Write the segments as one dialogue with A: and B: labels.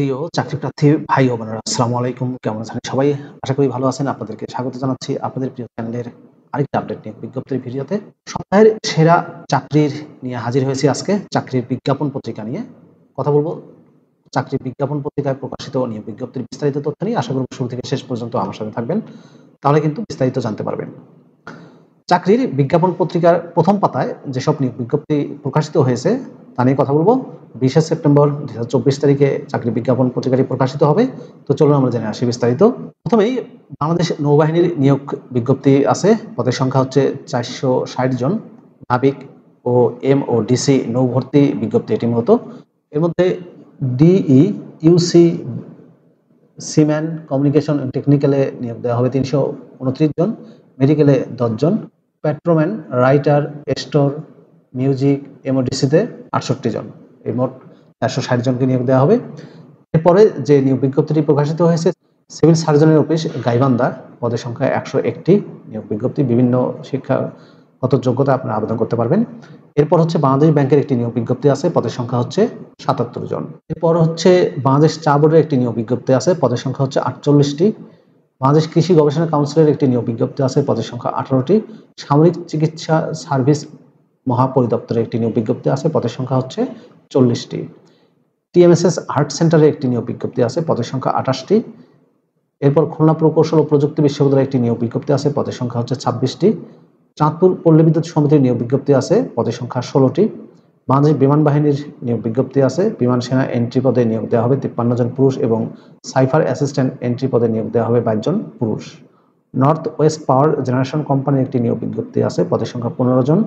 A: প্রিয় চাকরিপ্রার্থী ভাই ও বোনেরা, আসসালামু আলাইকুম। কেমন আছেন সবাই? আশা করি ভালো আছেন। আপনাদেরকে স্বাগত জানাচ্ছি আপনাদের প্রিয় চ্যানেলের আরেকটা আপডেট নিয়ে বিজ্ঞপ্তির ভিডিওতে। সপ্তাহের সেরা চাকরির নিয়ে হাজির হয়েছি আজকে। চাকরির বিজ্ঞাপন পত্রিকা নিয়ে কথা বলবো। চাকরির বিজ্ঞাপন পত্রিকায় প্রকাশিত নিয়োগ বিজ্ঞপ্তির বিস্তারিত তথ্য নিয়ে আশা করব শুরু থেকে শেষ পর্যন্ত আমার সাথে থাকবেন, তাহলে কিন্তু বিস্তারিত জানতে পারবেন। চাকরির বিজ্ঞাপন পত্রিকার প্রথম পাতায় যেসব নিয়োগ বিজ্ঞপ্তি প্রকাশিত হয়েছে তা নিয়ে কথা বলবো। 20 সেপ্টেম্বর 2024 তারিখে চাকরি বিজ্ঞাপন পত্রিকাটি প্রকাশিত হবে। তো চলুন আমরা জেনে আসি বিস্তারিত। প্রথমেই বাংলাদেশ নৌবাহিনীর নিয়োগ বিজ্ঞপ্তি আছে। পদের সংখ্যা হচ্ছে 460 জন। নাবিক ও MODC নৌভর্তি বিজ্ঞপ্তি এটি মূলত। এর মধ্যে DE, UC, সিম্যান, কমিউনিকেশন টেকনিক্যালে নিয়োগ দেওয়া হবে 329 জন, মেডিকেলে 10 জন, পেট্রোম্যান, রাইটার, স্টোর, মিউজিক, MODC-তে 68 জন। এই মোট 460 জনকে নিয়োগ দেওয়া হবে। এরপরে যে নিয়োগ বিজ্ঞপ্তিটি প্রকাশিত হয়েছে সিভিল সার্জনের অফিস গাইবান্ধা, পদের সংখ্যা 101টি। নিয়োগ বিজ্ঞপ্তি বিভিন্ন শিক্ষাগত যোগ্যতা আপনারা আবেদন করতে পারবেন। এরপর হচ্ছে বাংলাদেশ ব্যাংকের একটি নিয়োগ বিজ্ঞপ্তি আছে, পদের সংখ্যা হচ্ছে 77 জন। এরপর হচ্ছে বাংলাদেশ চা বোর্ডের একটি নিয়োগ বিজ্ঞপ্তি আছে, পদের সংখ্যা হচ্ছে 48টি। বাংলাদেশ কৃষি গবেষণা কাউন্সিলের একটি নিয়োগ বিজ্ঞপ্তি আছে, পদের সংখ্যা 18টি। সামরিক চিকিৎসা সার্ভিস মহাপরিদপ্তরের একটি নিয়োগ বিজ্ঞপ্তি আছে, পদের সংখ্যা হচ্ছে 40টি। TMSS আর্ট সেন্টারে একটি নিয়োগ বিজ্ঞপ্তি আছে, পদের সংখ্যা 28টি। এরপর খুলনা প্রকৌশল ও প্রযুক্তি বিশ্ববিদ্যালয়ের একটি নিয়োগ বিজ্ঞপ্তি আছে, পদের সংখ্যা হচ্ছে 26টি। চাঁদপুর পল্লী বিদ্যুৎ সমিতির নিয়োগ বিজ্ঞপ্তি আছে, পদের সংখ্যা 16টি। বাংলাদেশ বিমান বাহিনীর নিয়োগ বিজ্ঞপ্তি আছে, বিমান সেনা এন্ট্রি পদে নিয়োগ দেওয়া হবে 53 জন পুরুষ এবং সাইফার অ্যাসিস্ট্যান্ট এন্ট্রি পদে নিয়োগ দেওয়া হবে 22 জন পুরুষ। নর্থ ওয়েস্ট পাওয়ার জেনারেশন কোম্পানির একটি নিয়োগ বিজ্ঞপ্তি আছে, পদের সংখ্যা 15 জন।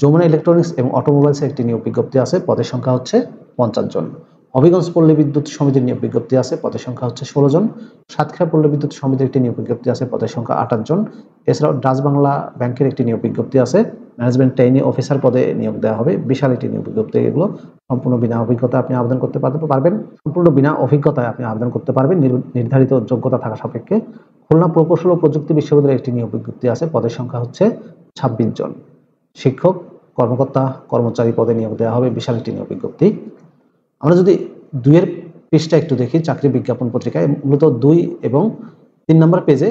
A: যমুনা ইলেকট্রনিক্স এবং অটোমোবাইলসের একটি নিয়োগ বিজ্ঞপ্তি আছে, পদের সংখ্যা হচ্ছে 50 জন। হবিগঞ্জ পল্লী বিদ্যুৎ সমিতির নিয়োগ বিজ্ঞপ্তি আছে, পদের সংখ্যা হচ্ছে 16 জন। সাতক্ষীরা পল্লী বিদ্যুৎ সমিতির একটি নিয়োগ বিজ্ঞপ্তি আছে, পদের সংখ্যা 28 জন। এছাড়াও ডাচ বাংলা ব্যাংকের একটি নিয়োগ বিজ্ঞপ্তি আছে, ম্যানেজমেন্ট ট্রেইনি অফিসার পদে নিয়োগ দেওয়া হবে। বিশাল একটি নিয়োগ বিজ্ঞপ্তি, এগুলো সম্পূর্ণ বিনা অভিজ্ঞতা আপনি আবেদন করতে পারবেন। সম্পূর্ণ বিনা অভিজ্ঞতায় আপনি আবেদন করতে পারবেন নির্ধারিত যোগ্যতা থাকা সাপেক্ষে। খুলনা প্রকৌশল ও প্রযুক্তি বিশ্ববিদ্যালয়ের একটি নিয়োগ বিজ্ঞপ্তি আছে, পদের সংখ্যা হচ্ছে 26 জন। শিক্ষক, কর্মকর্তা, কর্মচারী পদে নিয়োগ দেওয়া হবে। বিশাল একটি নিয়োগ বিজ্ঞপ্তি। আমরা যদি 2-এর পৃষ্ঠা একটু দেখি চাকরি বিজ্ঞাপন পত্রিকায়, মূলত 2 এবং 3 নম্বর পেজে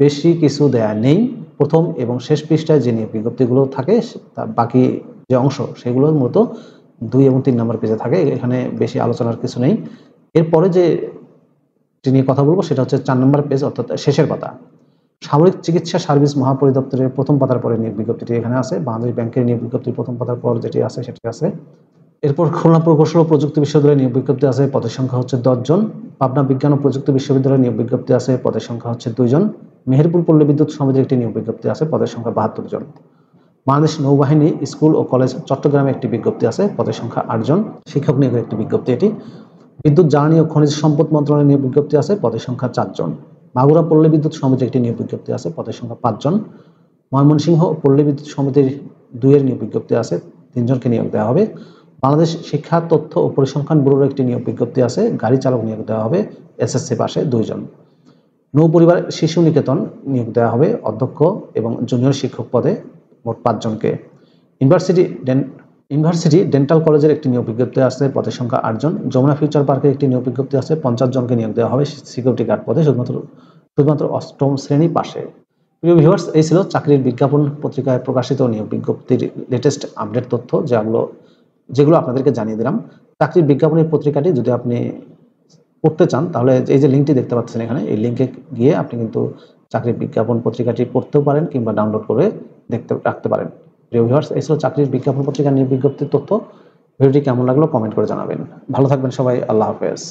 A: বেশি কিছু দেয়া নেই। প্রথম এবং শেষ পৃষ্ঠায় যে নিয়োগ বিজ্ঞপ্তিগুলো থাকে তার বাকি যে অংশ সেগুলো মূলত 2 এবং 3 নম্বর পেজে থাকে। এখানে বেশি আলোচনার কিছু নেই। এরপরে যে নিয়ে কথা বলবো সেটা হচ্ছে 4 নম্বর পেজ, অর্থাৎ শেষের পাতা। সামরিক চিকিৎসা সার্ভিস মহাপরিদপ্তরের প্রথম পাতার পরে নিয়োগ বিজ্ঞপ্তিটি এখানে আছে। বাংলাদেশ ব্যাংকের নিয়োগ বিজ্ঞপ্তি প্রথম পাতার পর যেটি আছে সেটি আছে। এরপর খুলনা প্রকৌশল ও প্রযুক্তি বিশ্ববিদ্যালয়ের নিয়োগ বিজ্ঞপ্তি আছে, পদের সংখ্যা হচ্ছে 10 জন। পাবনা বিজ্ঞান ও প্রযুক্তি বিশ্ববিদ্যালয়ের নিয়োগ বিজ্ঞপ্তি আছে, পদের সংখ্যা হচ্ছে 2 জন। মেহেরপুর পল্লী বিদ্যুৎ সমিতির একটি নিয়োগ বিজ্ঞপ্তি আছে, পদের সংখ্যা 72 জন। বাংলাদেশ নৌবাহিনী স্কুল ও কলেজ চট্টগ্রামে একটি বিজ্ঞপ্তি আছে, পদের সংখ্যা 8 জন। শিক্ষক নিয়োগের একটি বিজ্ঞপ্তি এটি। বিদ্যুৎ জ্বালানি ও খনিজ সম্পদ মন্ত্রণালয়ের নিয়োগ বিজ্ঞপ্তি আছে, পদের সংখ্যা 4 জন। মাগুরা পল্লী বিদ্যুৎ সমিতির একটি নিয়োগ বিজ্ঞপ্তি আছে, পদের সংখ্যা 5 জন। ময়মনসিংহ পল্লী বিদ্যুৎ সমিতির 2-এর নিয়োগ বিজ্ঞপ্তি আছে, 3 জনকে নিয়োগ দেওয়া হবে। বাংলাদেশ শিক্ষা তথ্য ও পরিসংখ্যান ব্যুরোর একটি নিয়োগ বিজ্ঞপ্তি আছে, গাড়ি চালক নিয়োগ দেওয়া হবে, SSC পাশে 2 জন। নৌ পরিবার শিশু নিকেতন নিয়োগ দেওয়া হবে অধ্যক্ষ এবং জুনিয়র শিক্ষক পদে মোট 5 জনকে। ইউনিভার্সিটি ডেন্টাল কলেজের একটি নিয়োগ বিজ্ঞপ্তি আছে, পদের সংখ্যা 8 জন। যমুনা ফিউচার পার্কের একটি নিয়োগ বিজ্ঞপ্তি আছে, 50 জনকে নিয়োগ দেওয়া হবে সিকিউরিটি গার্ড পদে, শুধুমাত্র 8ম শ্রেণী পাশে। প্রিয় ভিউয়ার্স, এই ছিল চাকরির বিজ্ঞাপন পত্রিকায় প্রকাশিত নিয়োগ বিজ্ঞপ্তির লেটেস্ট আপডেট তথ্য, যেগুলো আপনাদেরকে জানিয়ে দিলাম। চাকরির বিজ্ঞাপনের পত্রিকাটি যদি আপনি পড়তে চান তাহলে এই যে লিঙ্কটি দেখতে পাচ্ছেন এখানে, এই লিঙ্কে গিয়ে আপনি কিন্তু চাকরির বিজ্ঞাপন পত্রিকাটি পড়তেও পারেন কিংবা ডাউনলোড করে রাখতে পারেন। প্রিয় ভিউয়ার্স, এই ছিল চাকরির বিজ্ঞাপন পত্রিকার নিয়োগ বিজ্ঞপ্তির তথ্য। ভিডিওটি কেমন লাগলো কমেন্ট করে জানাবেন। ভালো থাকবেন সবাই। আল্লাহ হাফেজ।